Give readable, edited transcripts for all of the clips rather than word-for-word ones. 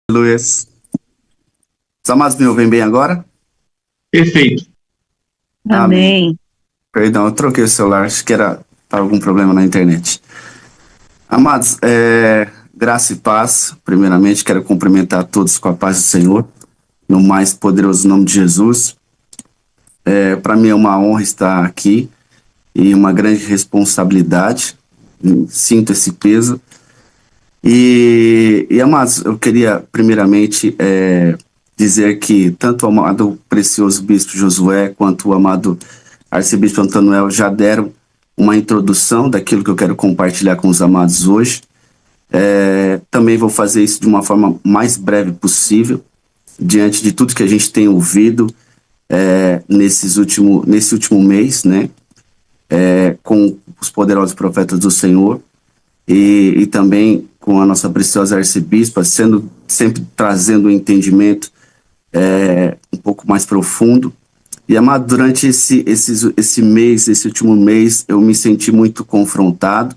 Luiz. Os amados me ouvem bem agora? Perfeito. Amém. Perdão, eu troquei o celular, acho que era algum problema na internet. Amados, graça e paz. Primeiramente, quero cumprimentar a todos com a paz do Senhor, no mais poderoso nome de Jesus. Para mim é uma honra estar aqui e uma grande responsabilidade. Sinto esse peso. E amados, eu queria primeiramente dizer que tanto o amado precioso Bispo Josué quanto o amado Arcebispo Antônio já deram uma introdução daquilo que eu quero compartilhar com os amados hoje. Também vou fazer isso de uma forma mais breve possível, diante de tudo que a gente tem ouvido nesse último mês, né? Com os poderosos profetas do Senhor e também com a nossa preciosa arcebispa, sempre trazendo um entendimento um pouco mais profundo. E, amado, durante esse último mês, eu me senti muito confrontado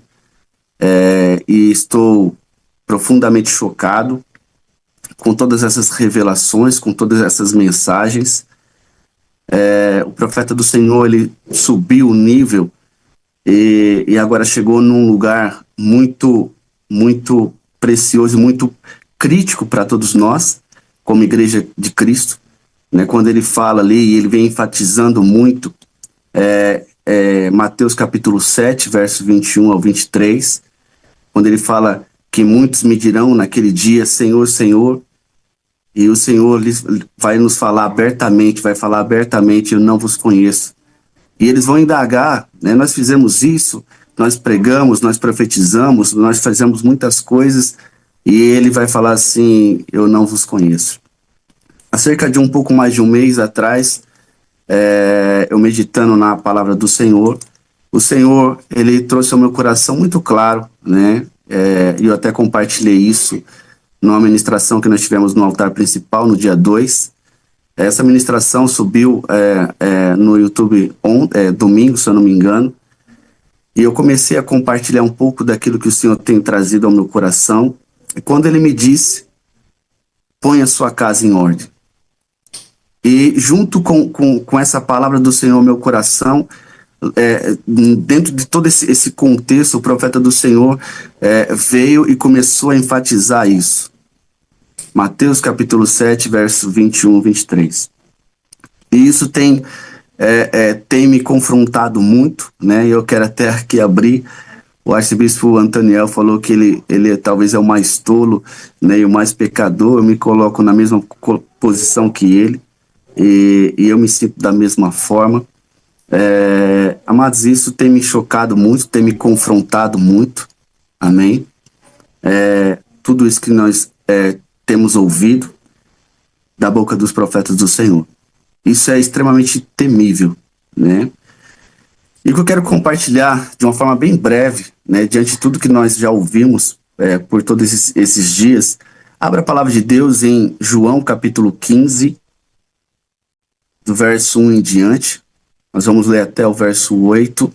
e estou profundamente chocado com todas essas revelações, com todas essas mensagens. O profeta do Senhor, ele subiu o nível e agora chegou num lugar muito, muito precioso, muito crítico para todos nós, como Igreja de Cristo, né? Quando ele fala ali, e ele vem enfatizando muito, Mateus capítulo 7, verso 21 ao 23, quando ele fala que muitos me dirão naquele dia, Senhor, Senhor, e o Senhor vai nos falar abertamente, eu não vos conheço. E eles vão indagar, né? Nós fizemos isso, nós pregamos, nós profetizamos, nós fazemos muitas coisas, e ele vai falar assim, eu não vos conheço. Há cerca de um pouco mais de um mês atrás, eu meditando na palavra do Senhor, o Senhor, ele trouxe ao meu coração muito claro, né? E eu até compartilhei isso numa ministração que nós tivemos no altar principal, no dia 2. Essa ministração subiu no YouTube domingo, se eu não me engano, e eu comecei a compartilhar um pouco daquilo que o Senhor tem trazido ao meu coração, e quando ele me disse, põe a sua casa em ordem. E junto com essa palavra do Senhor ao meu coração, dentro de todo esse contexto, o profeta do Senhor veio e começou a enfatizar isso. Mateus capítulo 7, verso 21, 23. E isso tem me confrontado muito, né? Eu quero até aqui abrir. O arcebispo Antoniel falou que ele talvez é o mais tolo, né, e o mais pecador. Eu me coloco na mesma posição que ele, e eu me sinto da mesma forma. Amados, isso tem me chocado muito, tem me confrontado muito. Amém? Tudo isso que nós temos ouvido da boca dos profetas do Senhor. Isso é extremamente temível, né? E o que eu quero compartilhar de uma forma bem breve, né, diante de tudo que nós já ouvimos por todos esses dias, abra a palavra de Deus em João capítulo 15, do verso 1 em diante. Nós vamos ler até o verso 8.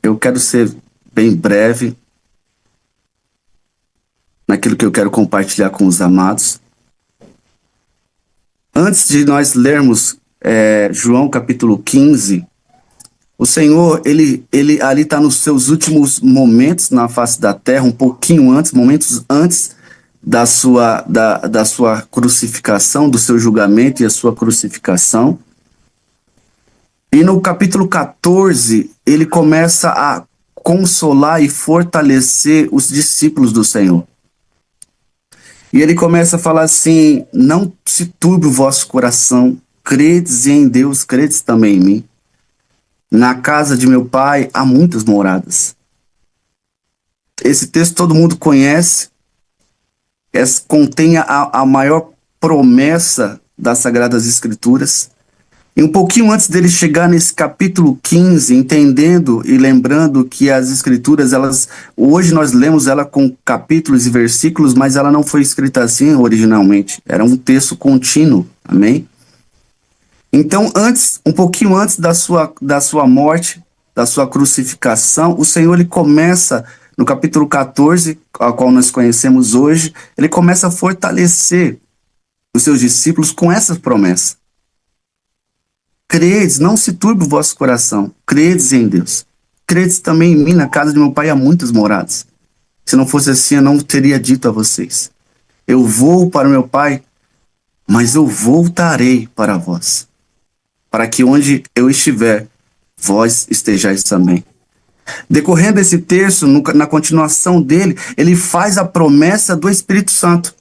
Eu quero ser bem breve naquilo que eu quero compartilhar com os amados. Antes de nós lermos João capítulo 15, o Senhor, ele ali está nos seus últimos momentos na face da terra, um pouquinho antes, momentos antes da sua crucificação, do seu julgamento e a sua crucificação. E no capítulo 14, ele começa a consolar e fortalecer os discípulos do Senhor. E ele começa a falar assim, não se turbe o vosso coração, credes em Deus, credes também em mim. Na casa de meu pai há muitas moradas. Esse texto todo mundo conhece, contém a maior promessa das Sagradas Escrituras. E um pouquinho antes dele chegar nesse capítulo 15, entendendo e lembrando que as Escrituras, hoje nós lemos ela com capítulos e versículos, mas ela não foi escrita assim originalmente. Era um texto contínuo, amém? Então, um pouquinho antes da sua morte, da sua crucificação, o Senhor ele começa no capítulo 14, a qual nós conhecemos hoje, ele começa a fortalecer os seus discípulos com essa promessa. Credes, não se turbe o vosso coração, credes em Deus. Credes também em mim, na casa de meu pai há muitas moradas. Se não fosse assim, eu não teria dito a vocês. Eu vou para o meu pai, mas eu voltarei para vós, para que onde eu estiver, vós estejais também. Decorrendo esse texto, na continuação dele, ele faz a promessa do Espírito Santo,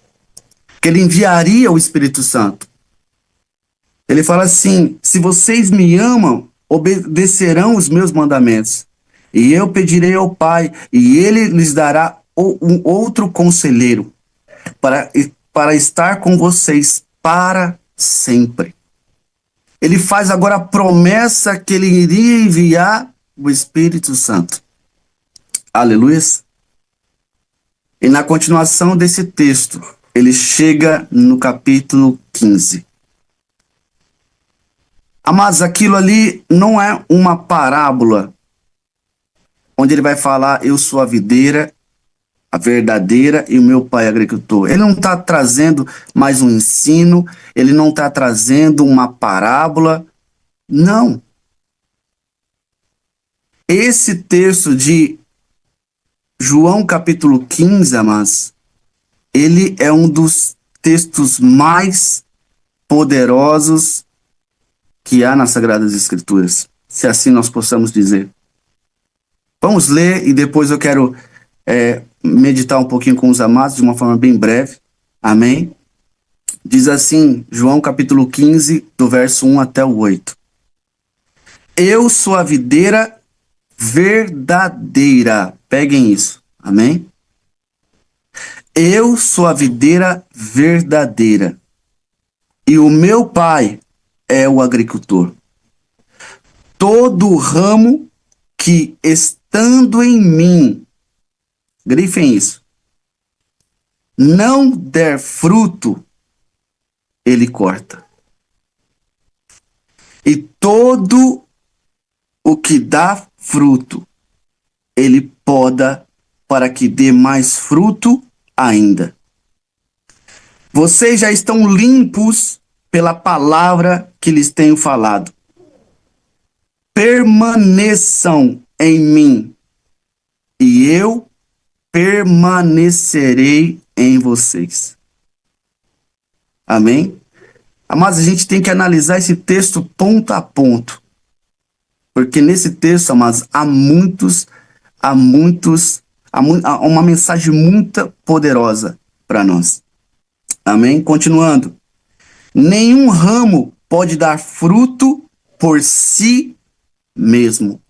que ele enviaria o Espírito Santo. Ele fala assim: se vocês me amam, obedecerão os meus mandamentos. E eu pedirei ao Pai, e ele lhes dará um outro conselheiro, para estar com vocês para sempre. Ele faz agora a promessa que ele iria enviar o Espírito Santo. Aleluia. E na continuação desse texto, ele chega no capítulo 15. Amados, aquilo ali não é uma parábola, onde ele vai falar: eu sou a videira, a verdadeira, e o meu pai é agricultor. Ele não está trazendo mais um ensino, ele não está trazendo uma parábola, não. Esse texto de João capítulo 15, amados, ele é um dos textos mais poderosos que há nas Sagradas Escrituras, se assim nós possamos dizer. Vamos ler e depois eu quero meditar um pouquinho com os amados de uma forma bem breve. Amém? Diz assim, João capítulo 15, do verso 1 até o 8. Eu sou a videira verdadeira. Peguem isso. Amém? Eu sou a videira verdadeira. E o meu pai é o agricultor. Todo ramo que estando em mim, grifem isso, não der fruto, ele corta. E todo o que dá fruto, ele poda para que dê mais fruto ainda. Vocês já estão limpos pela palavra que lhes tenho falado. Permaneçam em mim, e eu permanecerei em vocês. Amém? Amados, a gente tem que analisar esse texto ponto a ponto. Porque nesse texto, amados, há uma mensagem muito poderosa para nós. Amém? Continuando. Nenhum ramo pode dar fruto por si mesmo.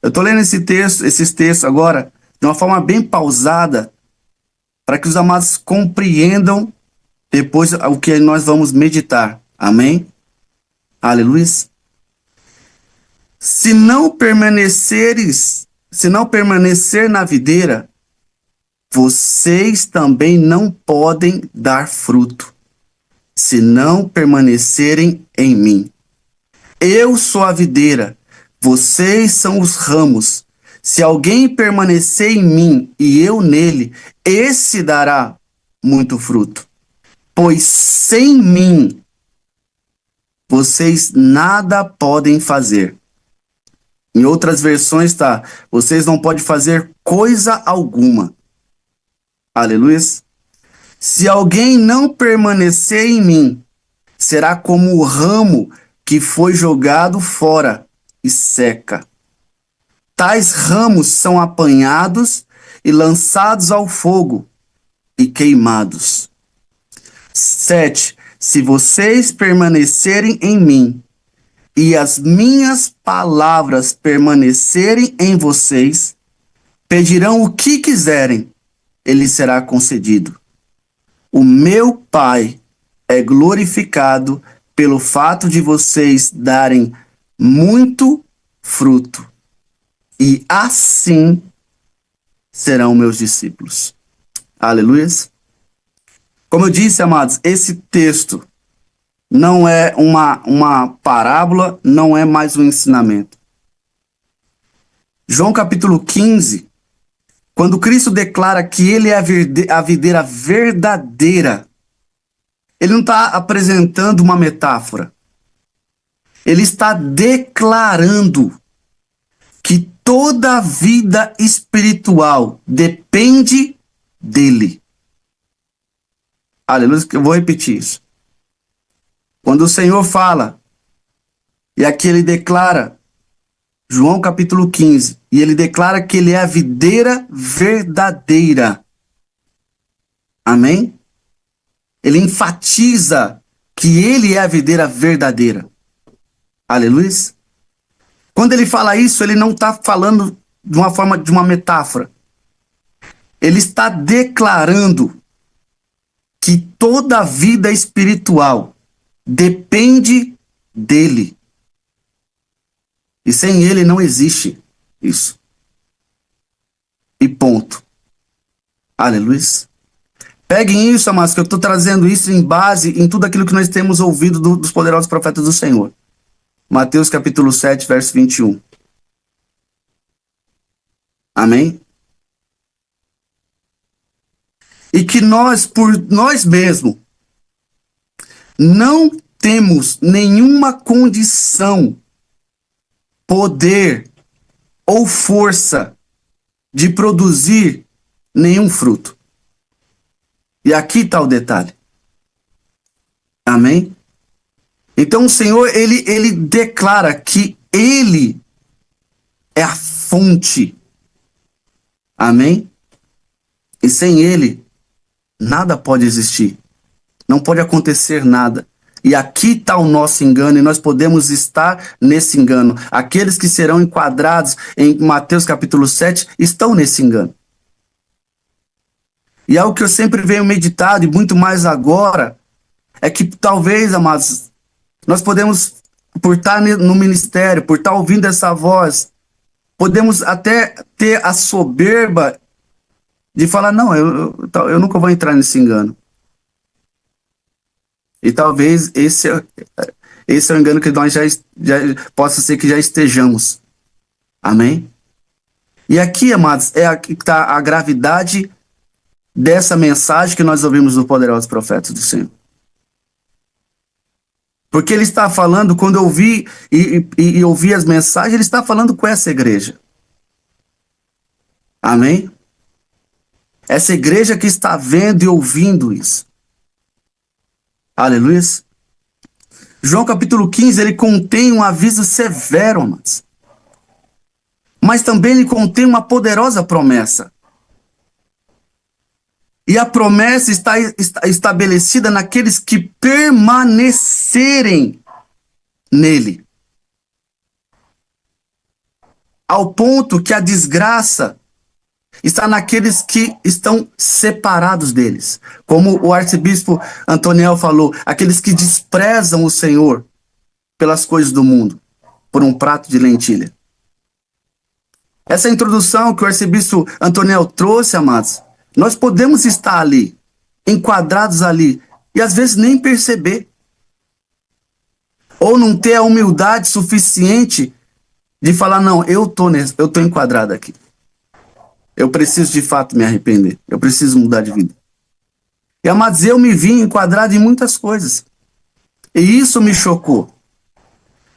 Eu estou lendo esses textos agora de uma forma bem pausada, para que os amados compreendam depois o que nós vamos meditar. Amém? Aleluia. Se não permanecer na videira, vocês também não podem dar fruto, se não permanecerem em mim. Eu sou a videira, vocês são os ramos. Se alguém permanecer em mim e eu nele, esse dará muito fruto. Pois sem mim, vocês nada podem fazer. Em outras versões está: vocês não podem fazer coisa alguma. Aleluia. Se alguém não permanecer em mim, será como o ramo que foi jogado fora e seca. Tais ramos são apanhados e lançados ao fogo e queimados. 7. Se vocês permanecerem em mim e as minhas palavras permanecerem em vocês, pedirão o que quiserem, ele será concedido. O meu Pai é glorificado pelo fato de vocês darem muito fruto, e assim serão meus discípulos. Aleluia. Como eu disse, amados, esse texto não é uma parábola, não é mais um ensinamento. João capítulo 15, Quando Cristo declara que ele é a videira verdadeira, ele não está apresentando uma metáfora. Ele está declarando que toda a vida espiritual depende dele. Aleluia, eu vou repetir isso. Quando o Senhor fala, e aqui ele declara, João capítulo 15, e ele declara que ele é a videira verdadeira. Amém? Ele enfatiza que ele é a videira verdadeira. Aleluia. Quando ele fala isso, ele não está falando de uma forma de uma metáfora. Ele está declarando que toda a vida espiritual depende dele. E sem ele não existe isso. E ponto. Aleluia. Peguem isso, amados, que eu estou trazendo isso em base em tudo aquilo que nós temos ouvido dos poderosos profetas do Senhor. Mateus capítulo 7, verso 21. Amém? E que nós, por nós mesmos, não temos nenhuma condição, poder ou força de produzir nenhum fruto. E aqui está o detalhe. Amém? Então o Senhor, ele declara que ele é a fonte. Amém? E sem ele, nada pode existir. Não pode acontecer nada. E aqui está o nosso engano, e nós podemos estar nesse engano. Aqueles que serão enquadrados em Mateus capítulo 7 estão nesse engano. E algo que eu sempre venho meditado, e muito mais agora, é que talvez, amados, nós podemos, por estar no ministério, por estar ouvindo essa voz, podemos até ter a soberba de falar, não, eu nunca vou entrar nesse engano. E talvez esse é o engano que nós já possa ser que já estejamos. Amém? E aqui, amados, é aqui que está a gravidade dessa mensagem que nós ouvimos do poderoso profeta do Senhor. Porque ele está falando, quando eu ouvi e ouvi as mensagens, ele está falando com essa igreja. Amém? Essa igreja que está vendo e ouvindo isso. Aleluia. João capítulo 15, ele contém um aviso severo, amados. Mas também ele contém uma poderosa promessa. E a promessa está estabelecida naqueles que permanecerem nele. Ao ponto que a desgraça está naqueles que estão separados deles. Como o arcebispo Antoniel falou, aqueles que desprezam o Senhor pelas coisas do mundo, por um prato de lentilha. Essa introdução que o arcebispo Antoniel trouxe, amados, nós podemos estar ali, enquadrados ali, e às vezes nem perceber. Ou não ter a humildade suficiente de falar, não, eu tô enquadrado aqui. Eu preciso de fato me arrepender. Eu preciso mudar de vida. E, amados, eu me vi enquadrado em muitas coisas. E isso me chocou.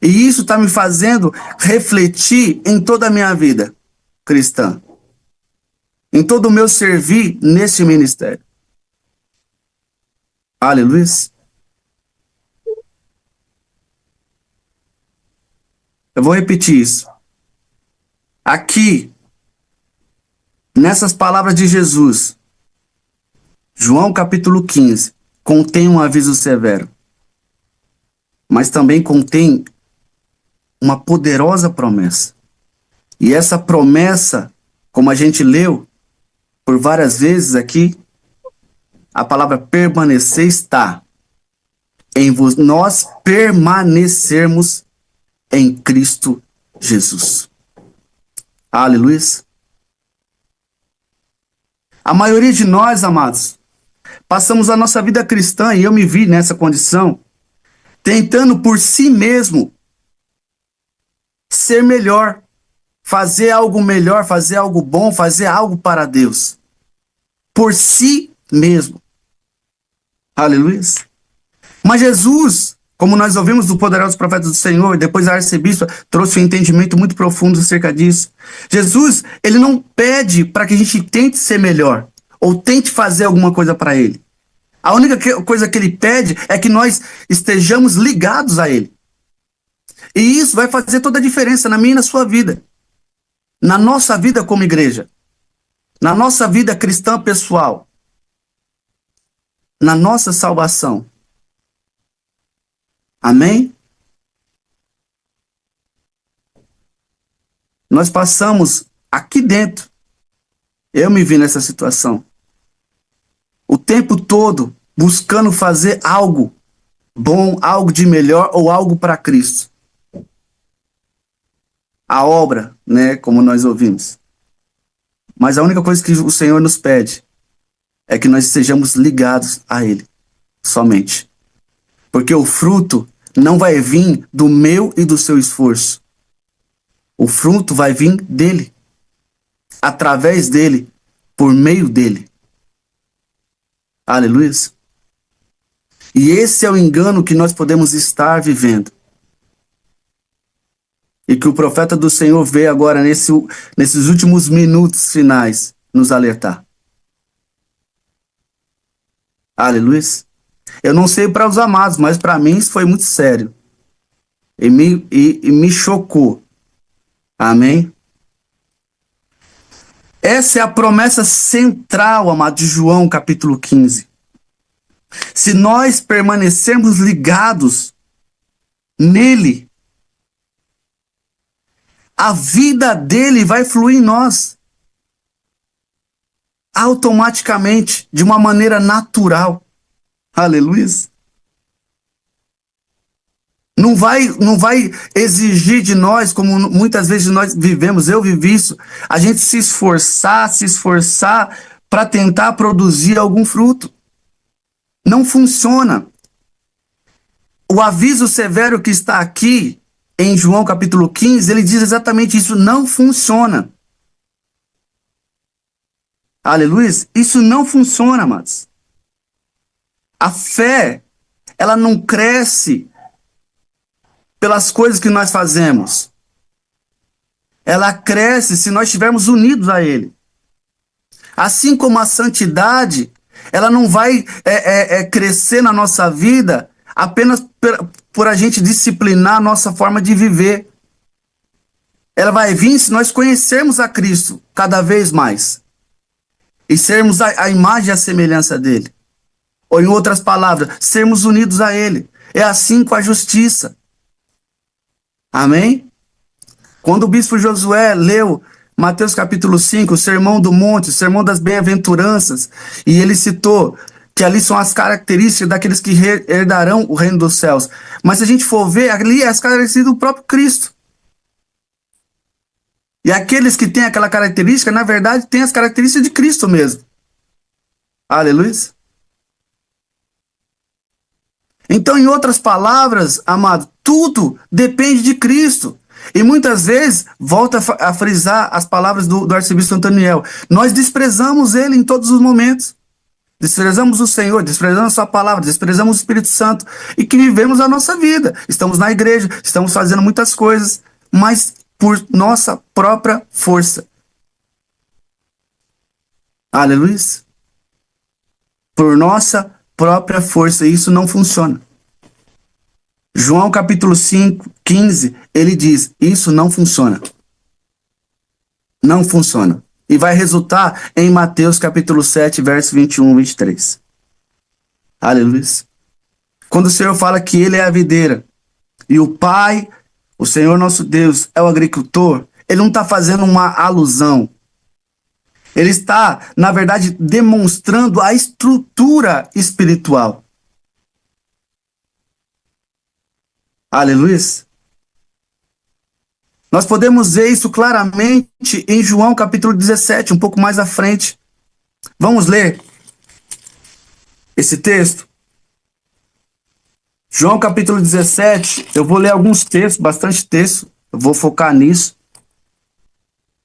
E isso está me fazendo refletir em toda a minha vida cristã. Em todo o meu servir nesse ministério. Aleluia. Eu vou repetir isso. Aqui, nessas palavras de Jesus, João capítulo 15, contém um aviso severo, mas também contém uma poderosa promessa. E essa promessa, como a gente leu por várias vezes aqui, a palavra permanecer está em nós permanecermos em Cristo Jesus. Aleluia. A maioria de nós, amados, passamos a nossa vida cristã, e eu me vi nessa condição, tentando por si mesmo ser melhor, fazer algo melhor, fazer algo bom, fazer algo para Deus. Por si mesmo. Aleluia. Mas Jesus, como nós ouvimos do poderoso profeta do Senhor, e depois a arcebispa trouxe um entendimento muito profundo acerca disso. Jesus, ele não pede para que a gente tente ser melhor, ou tente fazer alguma coisa para ele. A única coisa que ele pede é que nós estejamos ligados a ele. E isso vai fazer toda a diferença na minha e na sua vida. Na nossa vida como igreja. Na nossa vida cristã pessoal. Na nossa salvação. Amém? Nós passamos aqui dentro. Eu me vi nessa situação. O tempo todo buscando fazer algo bom, algo de melhor ou algo para Cristo. A obra, né, como nós ouvimos. Mas a única coisa que o Senhor nos pede é que nós estejamos ligados a Ele, somente. Porque o fruto não vai vir do meu e do seu esforço. O fruto vai vir dele, através dele, por meio dele. Aleluia. E esse é o engano que nós podemos estar vivendo. E que o profeta do Senhor veio agora, nesses últimos minutos finais, nos alertar. Aleluia. Eu não sei para os amados, mas para mim isso foi muito sério. E me chocou. Amém? Essa é a promessa central, amado, de João, capítulo 15. Se nós permanecermos ligados nele, a vida dele vai fluir em nós. Automaticamente, de uma maneira natural. Aleluia. Não vai exigir de nós, como muitas vezes nós vivemos, eu vivi isso, a gente se esforçar para tentar produzir algum fruto. Não funciona. O aviso severo que está aqui, em João capítulo 15, ele diz exatamente isso, não funciona. Aleluia. Isso não funciona, amados. A fé, ela não cresce pelas coisas que nós fazemos. Ela cresce se nós estivermos unidos a Ele. Assim como a santidade, ela não vai crescer na nossa vida apenas por a gente disciplinar a nossa forma de viver. Ela vai vir se nós conhecermos a Cristo cada vez mais. E sermos a imagem e a semelhança dEle. Ou em outras palavras, sermos unidos a Ele. É assim com a justiça. Amém? Quando o bispo Josué leu Mateus capítulo 5, o sermão do monte, o sermão das bem-aventuranças, e ele citou que ali são as características daqueles que herdarão o reino dos céus. Mas se a gente for ver, ali é as características do próprio Cristo. E aqueles que têm aquela característica, na verdade, têm as características de Cristo mesmo. Aleluia. Então, em outras palavras, amado, tudo depende de Cristo. E muitas vezes, volta a frisar as palavras do arcebispo Antoniel, nós desprezamos ele em todos os momentos. Desprezamos o Senhor, desprezamos a sua palavra, desprezamos o Espírito Santo e que vivemos a nossa vida. Estamos na igreja, estamos fazendo muitas coisas, mas por nossa própria força. Aleluia. Por nossa própria força, e isso não funciona. João capítulo 5, 15, ele diz, isso não funciona. Não funciona. E vai resultar em Mateus capítulo 7, verso 21, 23. Aleluia. Quando o Senhor fala que ele é a videira e o Pai, o Senhor nosso Deus, é o agricultor, ele não está fazendo uma alusão. Ele está, na verdade, demonstrando a estrutura espiritual. Aleluia. Nós podemos ver isso claramente em João capítulo 17, um pouco mais à frente. Vamos ler esse texto? João capítulo 17, eu vou ler alguns textos, bastante texto, eu vou focar nisso.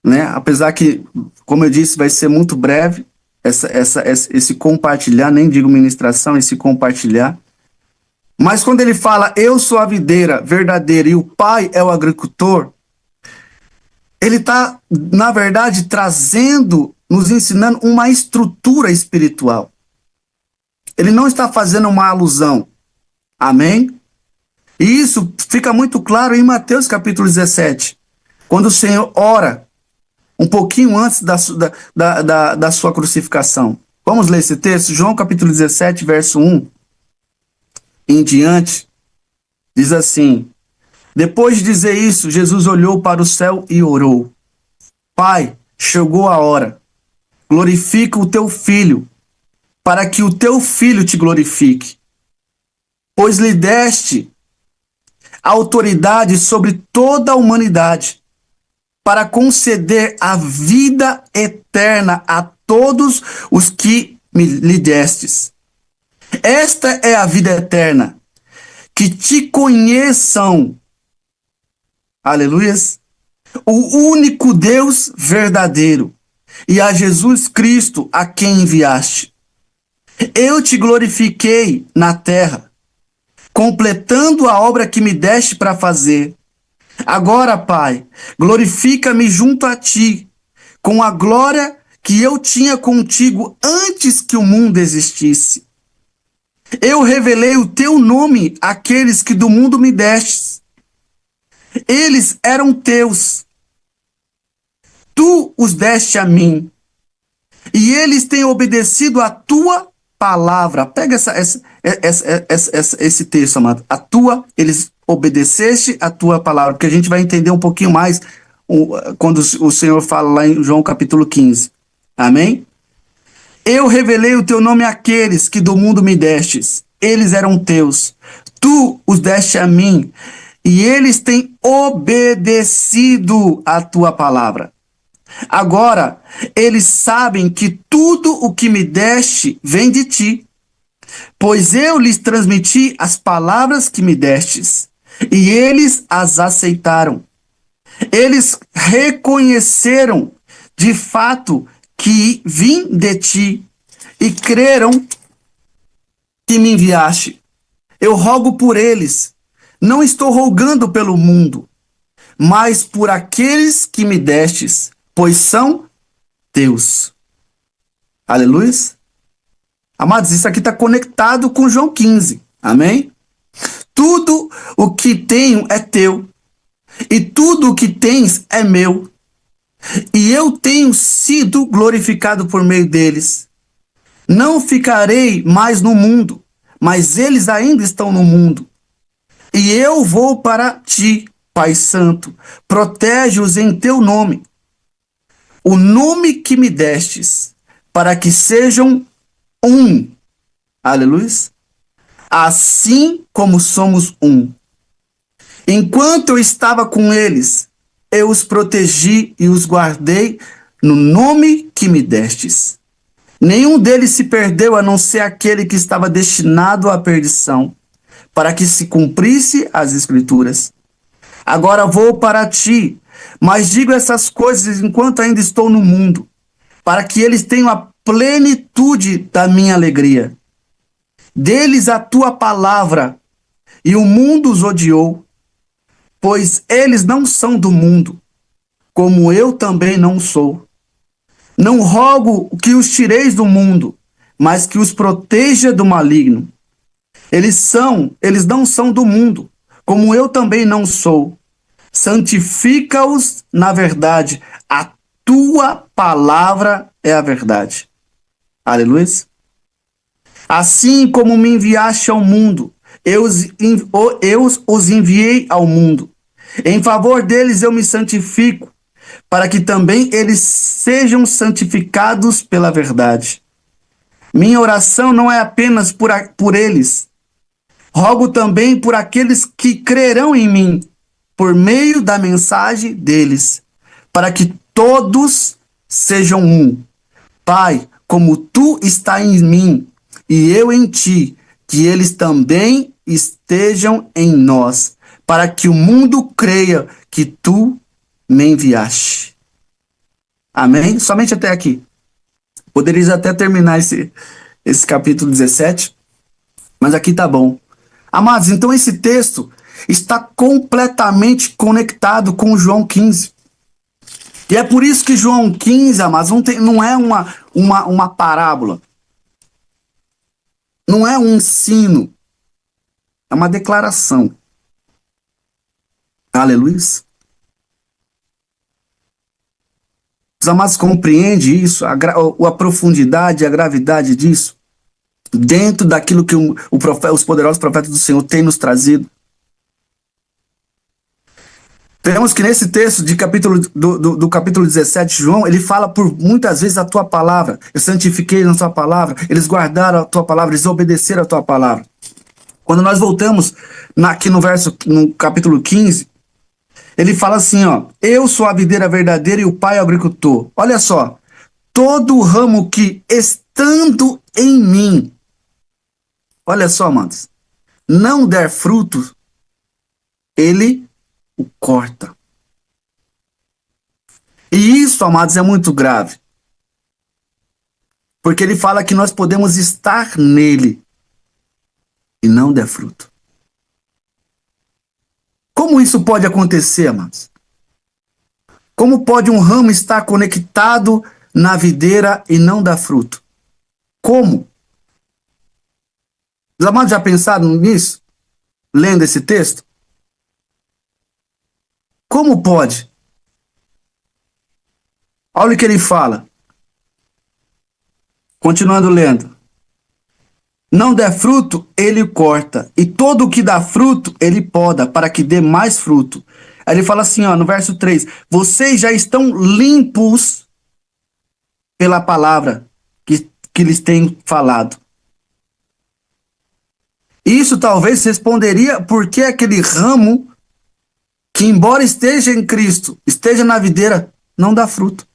né? Apesar que, como eu disse, vai ser muito breve esse compartilhar, nem digo ministração, esse compartilhar. Mas quando ele fala, eu sou a videira verdadeira e o Pai é o agricultor, ele está, na verdade, trazendo, nos ensinando uma estrutura espiritual. Ele não está fazendo uma alusão. Amém? E isso fica muito claro em Mateus capítulo 17, quando o Senhor ora um pouquinho antes da sua crucificação. Vamos ler esse texto? João capítulo 17, verso 1 em diante, diz assim: depois de dizer isso, Jesus olhou para o céu e orou: Pai, chegou a hora, glorifica o teu filho, para que o teu filho te glorifique, pois lhe deste autoridade sobre toda a humanidade, para conceder a vida eterna a todos os que lhe destes. Esta é a vida eterna, que te conheçam, aleluias, o único Deus verdadeiro, e a Jesus Cristo a quem enviaste. Eu te glorifiquei na terra, completando a obra que me deste para fazer. Agora, Pai, glorifica-me junto a ti, com a glória que eu tinha contigo antes que o mundo existisse. Eu revelei o teu nome àqueles que do mundo me destes. Eles eram teus. Tu os deste a mim. E eles têm obedecido a tua palavra. Pega esse texto, amado. Eles obedeceste a tua palavra, porque a gente vai entender um pouquinho mais quando o Senhor fala lá em João capítulo 15. Amém? Eu revelei o teu nome àqueles que do mundo me destes. Eles eram teus. Tu os deste a mim. E eles têm obedecido a tua palavra. Agora, eles sabem que tudo o que me deste vem de ti, pois eu lhes transmiti as palavras que me destes, e eles as aceitaram. Eles reconheceram, de fato, que vim de ti, e creram que me enviaste. Eu rogo por eles, não estou rogando pelo mundo, mas por aqueles que me destes, pois são teus. Aleluia. Amados, isso aqui está conectado com João 15. Amém? Tudo o que tenho é teu, e tudo o que tens é meu. E eu tenho sido glorificado por meio deles. Não ficarei mais no mundo, mas eles ainda estão no mundo. E eu vou para ti, Pai Santo. Protege-os em teu nome, o nome que me destes, para que sejam um. Aleluia. Assim como somos um. Enquanto eu estava com eles, eu os protegi e os guardei no nome que me destes. Nenhum deles se perdeu, a não ser aquele que estava destinado à perdição, para que se cumprisse as Escrituras. Agora vou para ti, mas digo essas coisas enquanto ainda estou no mundo, para que eles tenham a plenitude da minha alegria. Deles a tua palavra, e o mundo os odiou, pois eles não são do mundo, como eu também não sou. Não rogo que os tireis do mundo, mas que os proteja do maligno. Eles não são do mundo, como eu também não sou. Santifica-os na verdade. A tua palavra é a verdade. Aleluia. Assim como me enviaste ao mundo, eu os enviei ao mundo. Em favor deles eu me santifico, para que também eles sejam santificados pela verdade. Minha oração não é apenas por eles. Rogo também por aqueles que crerão em mim, por meio da mensagem deles, para que todos sejam um. Pai, como tu está em mim e eu em ti, que eles também estejam em nós, para que o mundo creia que tu me enviaste. Amém? Somente até aqui. Poderia até terminar esse capítulo 17, mas aqui tá bom. Amados, então esse texto está completamente conectado com João 15. E é por isso que João 15, amados, não é uma parábola. Não é um ensino. É uma declaração. Aleluia. Os amados compreendem isso, a profundidade e a gravidade disso, dentro daquilo que os poderosos profetas do Senhor têm nos trazido. Vemos que nesse texto do capítulo 17 de João, ele fala por muitas vezes a tua palavra. Eu santifiquei na tua palavra, eles guardaram a tua palavra, eles obedeceram a tua palavra. Quando nós voltamos aqui no capítulo 15, ele fala assim, ó, eu sou a videira verdadeira e o Pai é o agricultor. Olha só, todo ramo que estando em mim, olha só, amados, não der fruto, ele o corta. E isso, amados, é muito grave. Porque ele fala que nós podemos estar nele e não der fruto. Como isso pode acontecer, amados? Como pode um ramo estar conectado na videira e não dar fruto? Como? Os amados já pensaram nisso? Lendo esse texto? Como pode? Olha o que ele fala. Continuando lendo. Não der fruto, ele corta. E todo o que dá fruto, ele poda, para que dê mais fruto. Aí ele fala assim, ó, no verso 3. Vocês já estão limpos pela palavra que lhes tenho falado. Isso talvez responderia porque aquele ramo que, embora esteja em Cristo, esteja na videira, não dá fruto.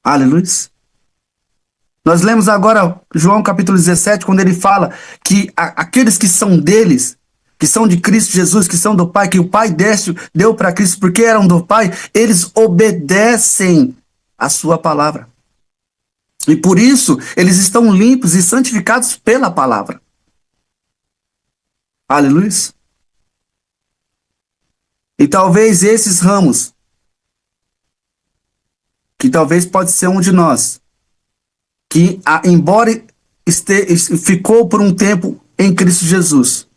Aleluia. Nós lemos agora João capítulo 17, quando ele fala que aqueles que são deles, que são de Cristo Jesus, que são do Pai, que o Pai deu para Cristo porque eram do Pai, eles obedecem a sua palavra. E por isso, eles estão limpos e santificados pela palavra. Aleluia. E talvez esses ramos, que talvez pode ser um de nós, que embora ficou por um tempo em Cristo Jesus,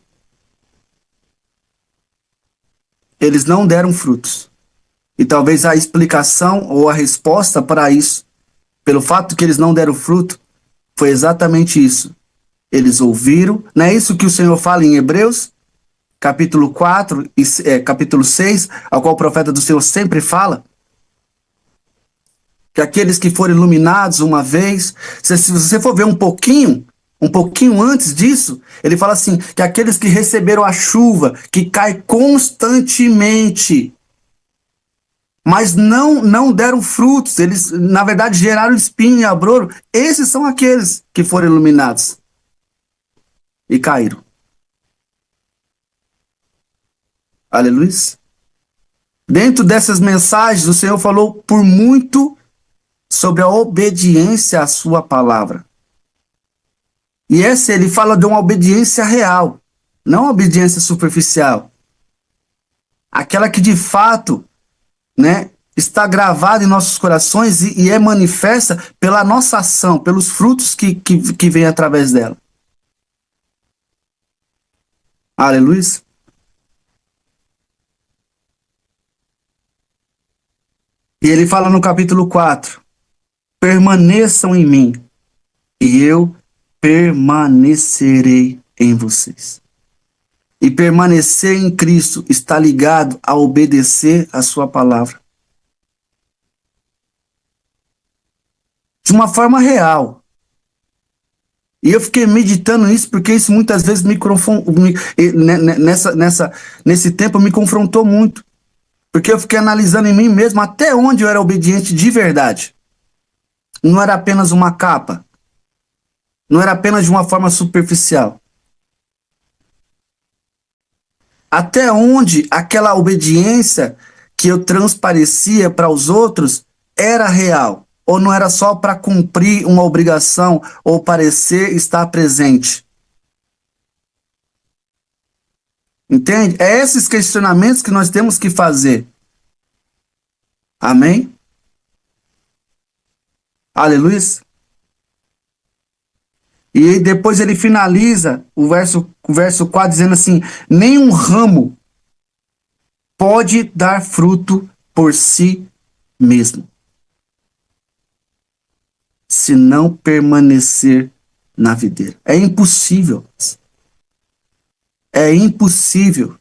eles não deram frutos. E talvez a explicação ou a resposta para isso, pelo fato que eles não deram fruto, foi exatamente isso. Eles ouviram, não é isso que o Senhor fala em Hebreus, capítulo 4 e capítulo 6, ao qual o profeta do Senhor sempre fala? Que aqueles que foram iluminados uma vez, se você for ver um pouquinho antes disso, ele fala assim, que aqueles que receberam a chuva, que cai constantemente, mas não deram frutos, eles, na verdade, geraram espinho e abrolho, esses são aqueles que foram iluminados e caíram. Aleluia. Dentro dessas mensagens, o Senhor falou por muito sobre a obediência à sua palavra. E essa ele fala de uma obediência real, não uma obediência superficial. Aquela que de fato, né, está gravada em nossos corações e é manifesta pela nossa ação, pelos frutos que vêm através dela. Aleluia. E ele fala no capítulo 4, permaneçam em mim, e eu permanecerei em vocês. E permanecer em Cristo está ligado a obedecer a sua palavra. De uma forma real. E eu fiquei meditando nisso, porque isso muitas vezes nesse tempo me confrontou muito. Porque eu fiquei analisando em mim mesmo até onde eu era obediente de verdade. Não era apenas uma capa. Não era apenas de uma forma superficial. Até onde aquela obediência que eu transparecia para os outros era real, ou não era só para cumprir uma obrigação ou parecer estar presente. Entende? É esses questionamentos que nós temos que fazer. Amém? Aleluia. E depois ele finaliza o verso 4 dizendo assim: nenhum ramo pode dar fruto por si mesmo, se não permanecer na videira. É impossível. É impossível.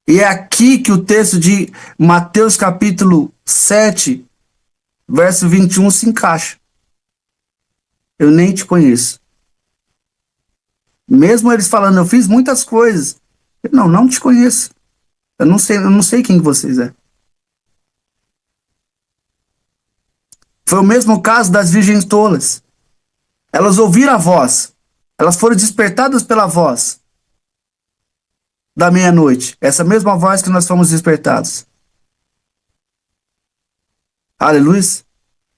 E é aqui que o texto de Mateus capítulo 7, verso 21 se encaixa. Eu nem te conheço. Mesmo eles falando, eu fiz muitas coisas. Não te conheço. Eu não sei quem vocês é. Foi o mesmo caso das virgens tolas. Elas ouviram a voz. Elas foram despertadas pela voz da meia-noite. Essa mesma voz que nós fomos despertados. Aleluia.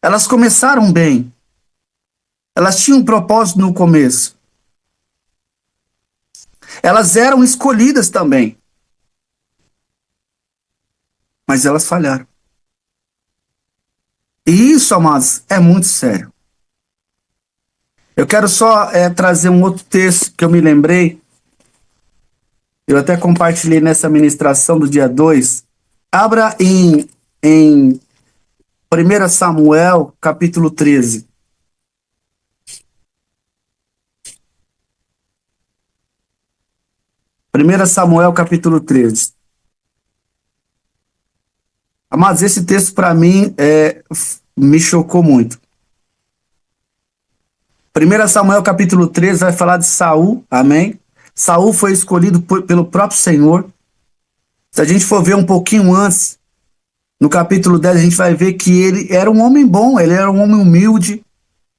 Elas começaram bem. Elas tinham um propósito no começo. Elas eram escolhidas também. Mas elas falharam. E isso, amados, é muito sério. Eu quero só trazer um outro texto que eu me lembrei. Eu até compartilhei nessa ministração do dia 2. Abra em 1 Samuel, capítulo 13. 1 Samuel, capítulo 13. Mas esse texto, para mim, me chocou muito. 1 Samuel, capítulo 13, vai falar de Saul, amém? Saul foi escolhido pelo próprio Senhor. Se a gente for ver um pouquinho antes, no capítulo 10, a gente vai ver que ele era um homem bom, ele era um homem humilde.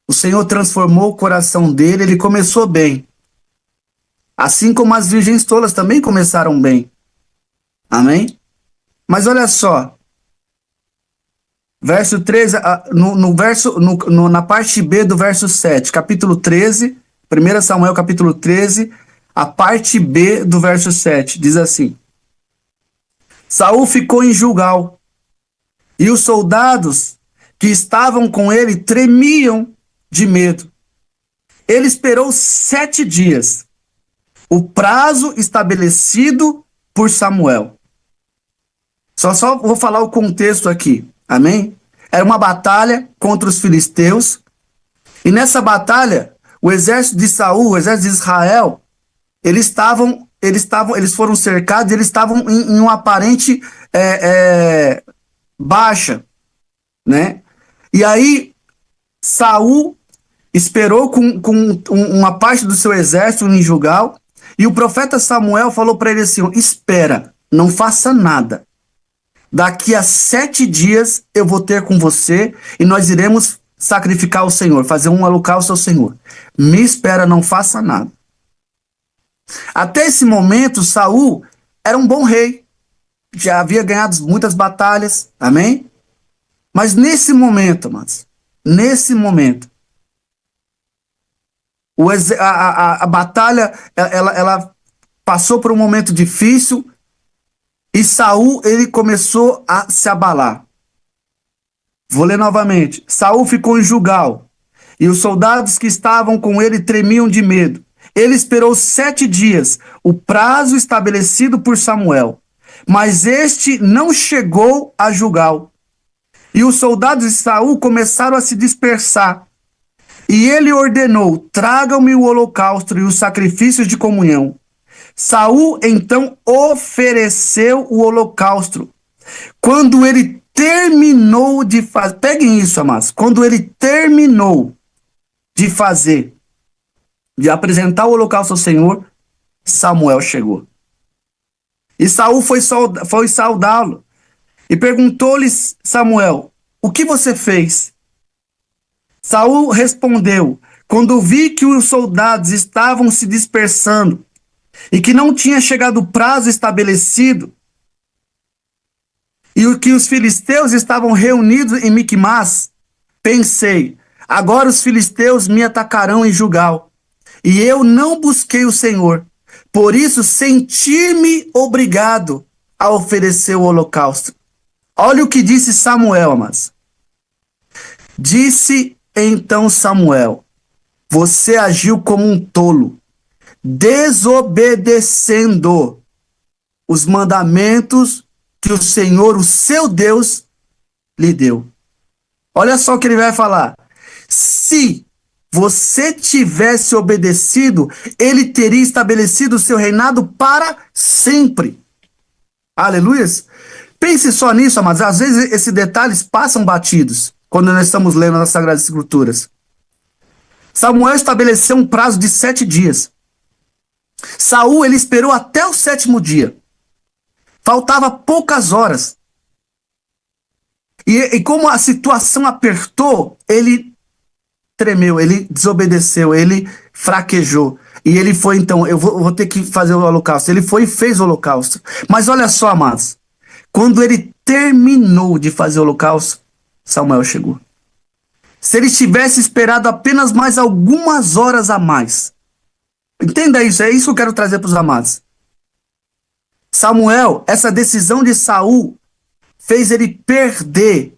O Senhor transformou o coração dele, ele começou bem. Assim como as virgens tolas também começaram bem. Amém? Mas olha só. Verso 13, na parte B do verso 7, capítulo 13, 1 Samuel capítulo 13, a parte B do verso 7, diz assim: Saul ficou em Gilgal, e os soldados que estavam com ele tremiam de medo. Ele esperou 7 dias, o prazo estabelecido por Samuel. Só vou falar o contexto aqui. Amém? Era uma batalha contra os filisteus. E nessa batalha, o exército de Saul, o exército de Israel, eles foram cercados, eles estavam em uma aparente baixa, né? E aí Saul esperou com uma parte do seu exército em Gilgal, e o profeta Samuel falou para ele assim: espera, não faça nada. Daqui a 7 dias eu vou ter com você e nós iremos sacrificar ao Senhor, fazer um holocausto ao Senhor. Me espera, não faça nada. Até esse momento, Saul era um bom rei. Já havia ganhado muitas batalhas, amém? Mas nesse momento, amados, a batalha, ela passou por um momento difícil. E Saul, ele começou a se abalar. Vou ler novamente. Saul ficou em Gilgal, e os soldados que estavam com ele tremiam de medo. Ele esperou 7 dias, o prazo estabelecido por Samuel. Mas este não chegou a Gilgal. E os soldados de Saul começaram a se dispersar. E ele ordenou: tragam-me o holocausto e os sacrifícios de comunhão. Saul então ofereceu o holocausto. Quando ele terminou de fazer, peguem isso, amados, quando ele terminou de fazer, de apresentar o holocausto ao Senhor, Samuel chegou. E Saul foi saudá-lo e perguntou-lhe Samuel: o que você fez? Saul respondeu: quando vi que os soldados estavam se dispersando, e que não tinha chegado o prazo estabelecido, e o que os filisteus estavam reunidos em Miquimás, pensei, agora os filisteus me atacarão em Gilgal, e eu não busquei o Senhor. Por isso, senti-me obrigado a oferecer o holocausto. Olha o que disse Samuel, amados. Disse então Samuel, você agiu como um tolo, desobedecendo os mandamentos que o Senhor, o seu Deus, lhe deu. Olha só o que ele vai falar. Se você tivesse obedecido, ele teria estabelecido o seu reinado para sempre. Aleluias. Pense só nisso, amados. Às vezes esses detalhes passam batidos quando nós estamos lendo as Sagradas Escrituras. Samuel estabeleceu um prazo de 7 dias. Saul, ele esperou até o 7º dia. Faltava poucas horas. E como a situação apertou, ele tremeu, ele desobedeceu, ele fraquejou. E ele foi, então, eu vou ter que fazer o holocausto. Ele foi e fez o holocausto. Mas olha só, amados. Quando ele terminou de fazer o holocausto, Samuel chegou. Se ele tivesse esperado apenas mais algumas horas a mais. Entenda isso, é isso que eu quero trazer para os amados. Samuel, essa decisão de Saul fez ele perder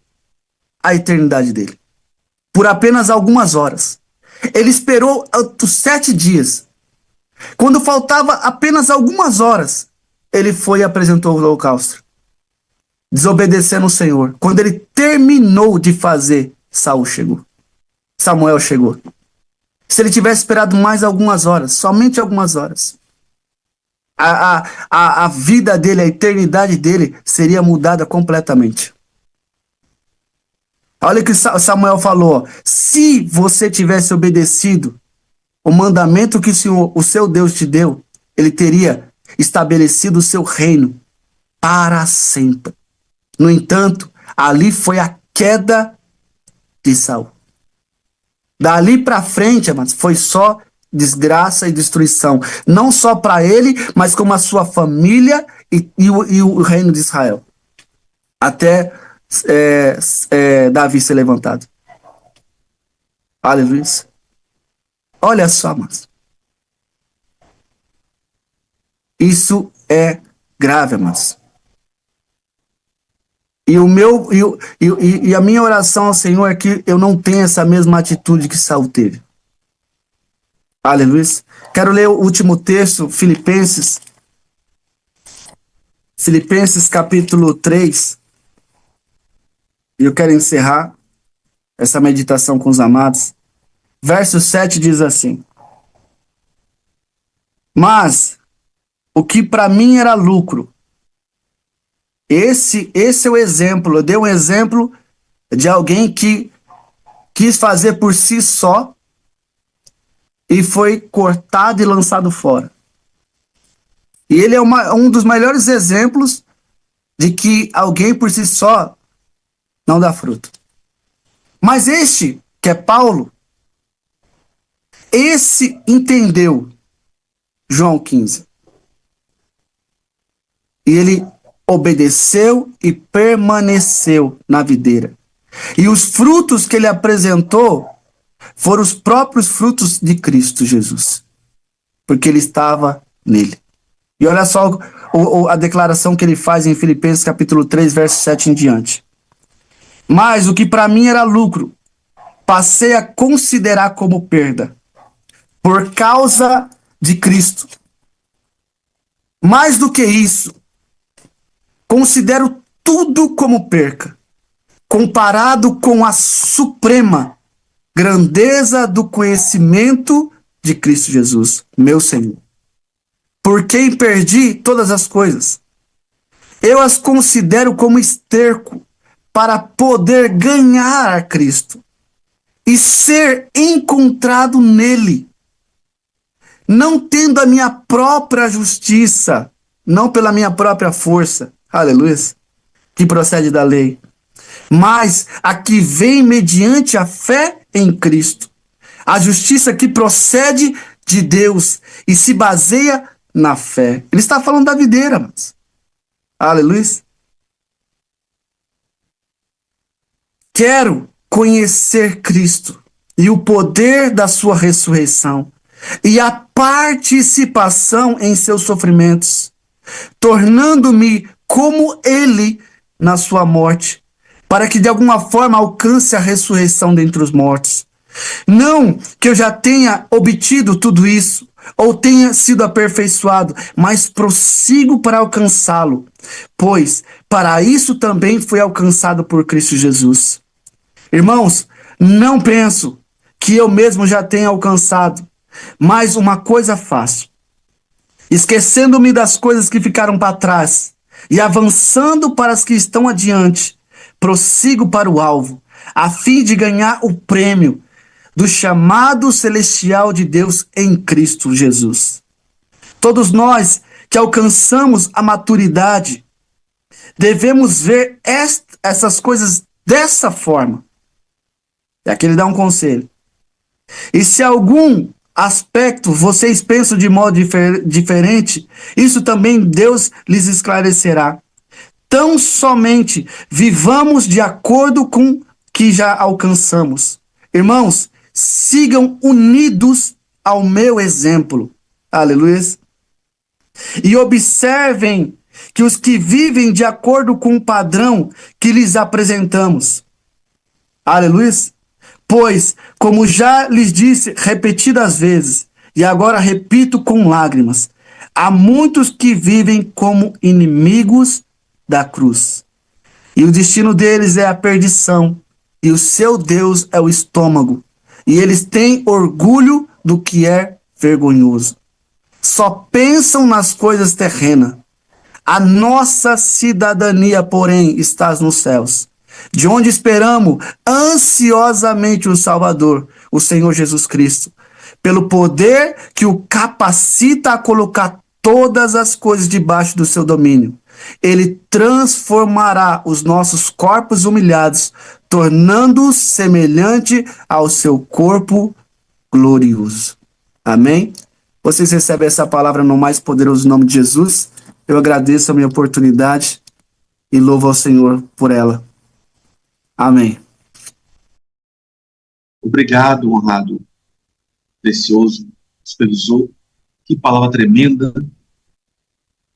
a eternidade dele. Por apenas algumas horas. Ele esperou os 7 dias. Quando faltava apenas algumas horas, ele foi e apresentou o holocausto. Desobedecendo o Senhor. Quando ele terminou de fazer, Saul chegou. Samuel chegou. Se ele tivesse esperado mais algumas horas, somente algumas horas, a vida dele, a eternidade dele seria mudada completamente. Olha o que Samuel falou. Se você tivesse obedecido o mandamento que o seu Deus te deu, ele teria estabelecido o seu reino para sempre. No entanto, ali foi a queda de Saul. Dali para frente, amados, foi só desgraça e destruição. Não só para ele, mas como a sua família e o reino de Israel. Até Davi ser levantado. Aleluia. Olha só, amados. Isso é grave, amados. E a minha oração ao Senhor é que eu não tenha essa mesma atitude que Saul teve. Aleluia. Quero ler o último texto, Filipenses capítulo 3. E eu quero encerrar essa meditação com os amados. Verso 7 diz assim: mas o que para mim era lucro. Esse é o exemplo. Eu dei um exemplo de alguém que quis fazer por si só e foi cortado e lançado fora. E ele é um dos melhores exemplos de que alguém por si só não dá fruto. Mas este, que é Paulo, esse entendeu João 15. E ele obedeceu e permaneceu na videira. E os frutos que ele apresentou foram os próprios frutos de Cristo Jesus. Porque ele estava nele. E olha só a declaração que ele faz em Filipenses capítulo 3, verso 7 em diante. Mas o que para mim era lucro, passei a considerar como perda, por causa de Cristo. Mais do que isso, considero tudo como perca, comparado com a suprema grandeza do conhecimento de Cristo Jesus, meu Senhor. Por quem perdi todas as coisas. Eu as considero como esterco para poder ganhar a Cristo e ser encontrado nele, não tendo a minha própria justiça, não pela minha própria força, aleluia, que procede da lei, mas a que vem mediante a fé em Cristo, a justiça que procede de Deus e se baseia na fé. Ele está falando da videira, mas aleluia. quero conhecer Cristo e o poder da sua ressurreição e a participação em seus sofrimentos, tornando-me como ele na sua morte, para que de alguma forma alcance a ressurreição dentre os mortos. Não que eu já tenha obtido tudo isso, ou tenha sido aperfeiçoado, mas prossigo para alcançá-lo, pois para isso também fui alcançado por Cristo Jesus. Irmãos, não penso que eu mesmo já tenha alcançado, mas uma coisa faço, esquecendo-me das coisas que ficaram para trás e avançando para as que estão adiante, prossigo para o alvo, a fim de ganhar o prêmio do chamado celestial de Deus em Cristo Jesus. Todos nós que alcançamos a maturidade devemos ver essas coisas dessa forma. E aqui ele dá um conselho. E se algum aspecto vocês pensam de modo diferente, isso também Deus lhes esclarecerá. Tão somente vivamos de acordo com o que já alcançamos. Irmãos, sigam unidos ao meu exemplo. Aleluia. E observem que os que vivem de acordo com o padrão que lhes apresentamos. Aleluia. Pois, como já lhes disse repetidas vezes, e agora repito com lágrimas, há muitos que vivem como inimigos da cruz. E o destino deles é a perdição, e o seu Deus é o estômago. E eles têm orgulho do que é vergonhoso. Só pensam nas coisas terrenas. A nossa cidadania, porém, está nos céus, de onde esperamos ansiosamente o Salvador, o Senhor Jesus Cristo, pelo poder que o capacita a colocar todas as coisas debaixo do seu domínio. Ele transformará os nossos corpos humilhados, tornando-os semelhante ao seu corpo glorioso. Amém? Vocês recebem essa palavra no mais poderoso nome de Jesus. Eu agradeço a minha oportunidade e louvo ao Senhor por ela. Amém. Obrigado, honrado, precioso supervisor. Que palavra tremenda.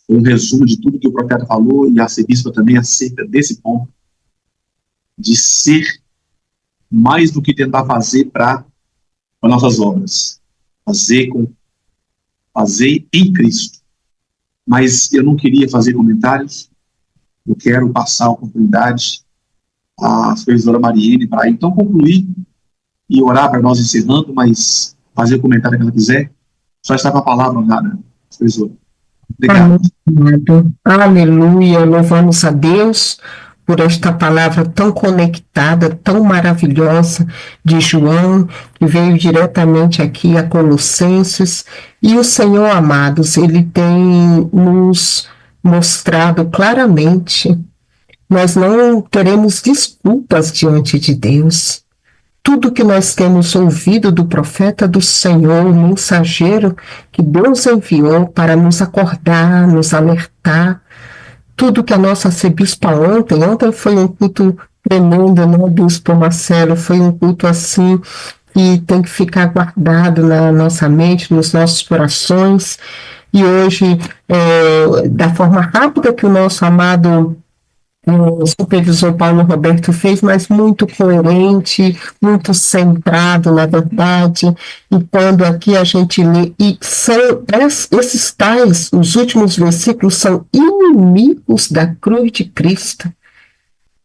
Foi um resumo de tudo que o profeta falou e a arcebispa também acerca desse ponto de ser mais do que tentar fazer para nossas obras. Fazer em Cristo. Mas eu não queria fazer comentários. Eu quero passar a oportunidade à supervisora Mariene para então concluir e orar para nós encerrando, mas fazer o comentário que ela quiser. Só está com a palavra, honrada, supervisora. Obrigado. Amém. Aleluia, louvamos a Deus por esta palavra tão conectada, tão maravilhosa de João, que veio diretamente aqui a Colossenses. E o Senhor, amados, ele tem nos mostrado claramente, nós não teremos desculpas diante de Deus. Tudo que nós temos ouvido do profeta do Senhor, o mensageiro que Deus enviou para nos acordar, nos alertar, tudo que a nossa arcebispa ontem foi um culto tremendo, né, Bispo Marcelo? Foi um culto assim que tem que ficar guardado na nossa mente, nos nossos corações. E hoje, da forma rápida que o nosso amado o supervisor Paulo Roberto fez, mas muito coerente, muito centrado na verdade. E quando aqui a gente lê, e são esses tais, os últimos versículos são inimigos da cruz de Cristo.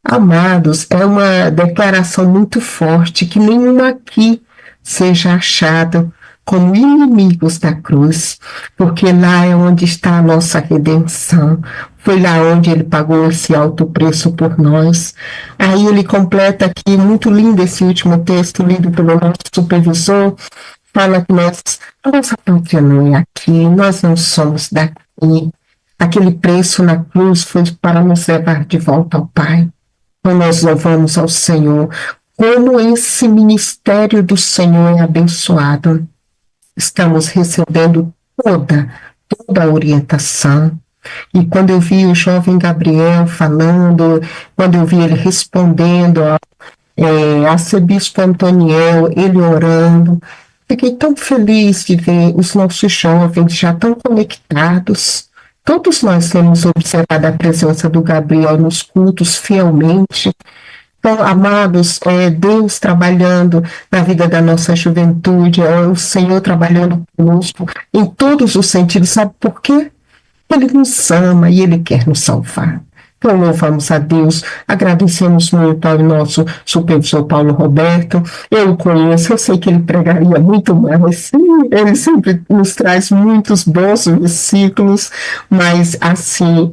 Amados, é uma declaração muito forte, que nenhum aqui seja achado como inimigos da cruz, porque lá é onde está a nossa redenção. Foi lá onde ele pagou esse alto preço por nós. Aí ele completa aqui, muito lindo esse último texto, lido pelo nosso supervisor, fala que a nossa pátria não é aqui, nós não somos daqui. Aquele preço na cruz foi para nos levar de volta ao Pai. Então nós louvamos ao Senhor. Como esse ministério do Senhor é abençoado. Estamos recebendo toda a orientação. E quando eu vi o jovem Gabriel falando, quando eu vi ele respondendo arcebispo Antoniel, ele orando. Fiquei tão feliz de ver os nossos jovens já tão conectados. Todos nós temos observado a presença do Gabriel nos cultos fielmente. Então, amados, Deus trabalhando na vida da nossa juventude, o Senhor trabalhando conosco em todos os sentidos. Sabe por quê? Ele nos ama e Ele quer nos salvar. Então, louvamos a Deus, agradecemos muito ao nosso supervisor Paulo Roberto. Eu o conheço, eu sei que ele pregaria muito mais. Ele sempre nos traz muitos bons versículos, mas assim,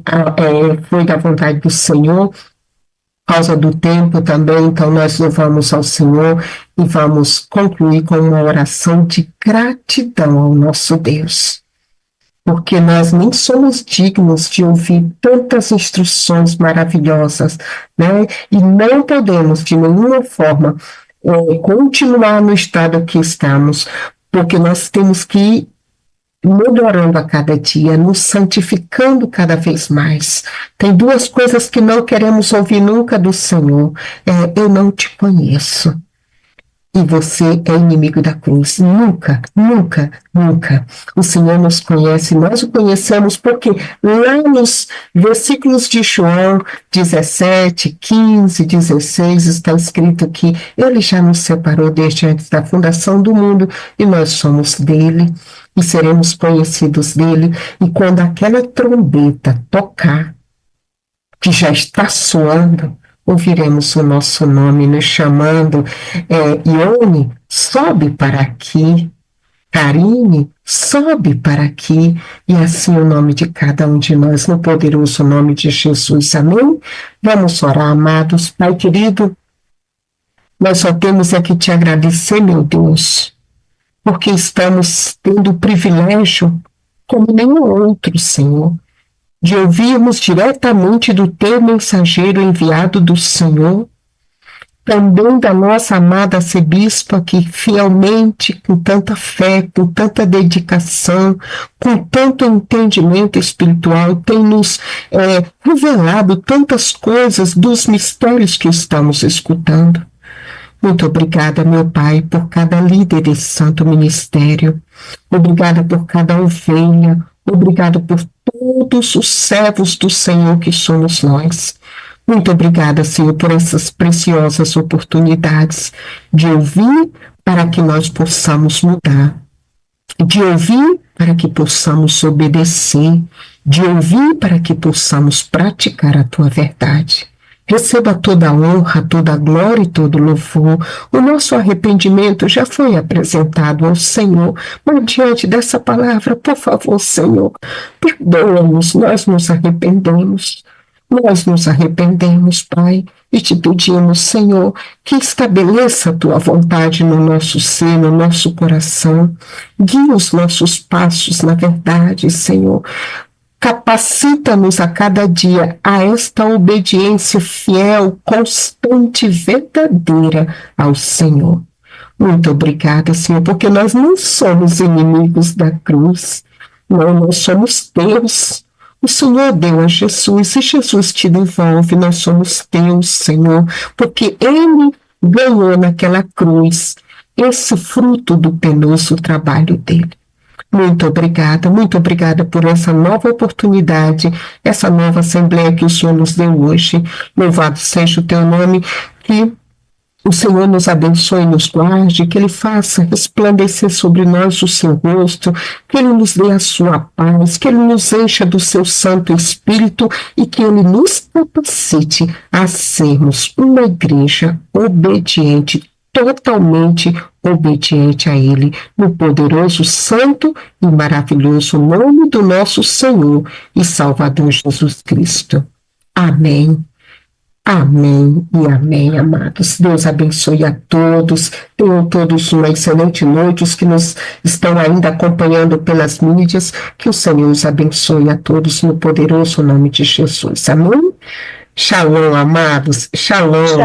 foi da vontade do Senhor. Por causa do tempo também, então nós louvamos ao Senhor e vamos concluir com uma oração de gratidão ao nosso Deus. Porque nós nem somos dignos de ouvir tantas instruções maravilhosas, né? E não podemos, de nenhuma forma, continuar no estado que estamos, porque nós temos que ir melhorando a cada dia, nos santificando cada vez mais. Tem duas coisas que não queremos ouvir nunca do Senhor. Eu não te conheço. E você é inimigo da cruz. Nunca, nunca, nunca. O Senhor nos conhece, nós o conhecemos porque lá nos versículos de João 17, 15, 16, está escrito que Ele já nos separou desde antes da fundação do mundo e nós somos dele e seremos conhecidos dele. E quando aquela trombeta tocar, que já está soando, ouviremos o nosso nome nos chamando. Ione, sobe para aqui. Karine, sobe para aqui. E assim o nome de cada um de nós, no poderoso nome de Jesus. Amém? Vamos orar, amados. Pai querido, nós só temos que te agradecer, meu Deus, porque estamos tendo o privilégio, como nenhum outro, Senhor, de ouvirmos diretamente do teu mensageiro enviado do Senhor, também da nossa amada arcebispa, que fielmente, com tanta fé, com tanta dedicação, com tanto entendimento espiritual, tem nos revelado tantas coisas dos mistérios que estamos escutando. Muito obrigada, meu Pai, por cada líder desse santo ministério. Obrigada por cada ovelha. Obrigado por todos os servos do Senhor que somos nós. Muito obrigada, Senhor, por essas preciosas oportunidades de ouvir para que nós possamos mudar, de ouvir para que possamos obedecer, de ouvir para que possamos praticar a Tua verdade. Receba toda a honra, toda a glória e todo o louvor. O nosso arrependimento já foi apresentado ao Senhor, mas diante dessa palavra, por favor, Senhor, perdoa-nos, nós nos arrependemos. Nós nos arrependemos, Pai, e te pedimos, Senhor, que estabeleça a Tua vontade no nosso ser, no nosso coração. Guia os nossos passos na verdade, Senhor. Capacita-nos a cada dia a esta obediência fiel, constante e verdadeira ao Senhor. Muito obrigada, Senhor, porque nós não somos inimigos da cruz, não, nós somos teus. O Senhor deu a Jesus e Jesus te devolve, nós somos teus, Senhor, porque Ele ganhou naquela cruz esse fruto do penoso trabalho dele. Muito obrigada por essa nova oportunidade, essa nova assembleia que o Senhor nos deu hoje. Louvado seja o teu nome, que o Senhor nos abençoe e nos guarde, que Ele faça resplandecer sobre nós o seu rosto, que Ele nos dê a sua paz, que Ele nos encha do seu Santo Espírito e que Ele nos capacite a sermos uma igreja obediente, totalmente obediente a Ele, no poderoso, santo e maravilhoso nome do nosso Senhor e Salvador Jesus Cristo. Amém. Amém e amém, amados. Deus abençoe a todos. Tenham todos uma excelente noite. Os que nos estão ainda acompanhando pelas mídias, que o Senhor os abençoe a todos no poderoso nome de Jesus. Amém? Shalom, amados. Shalom.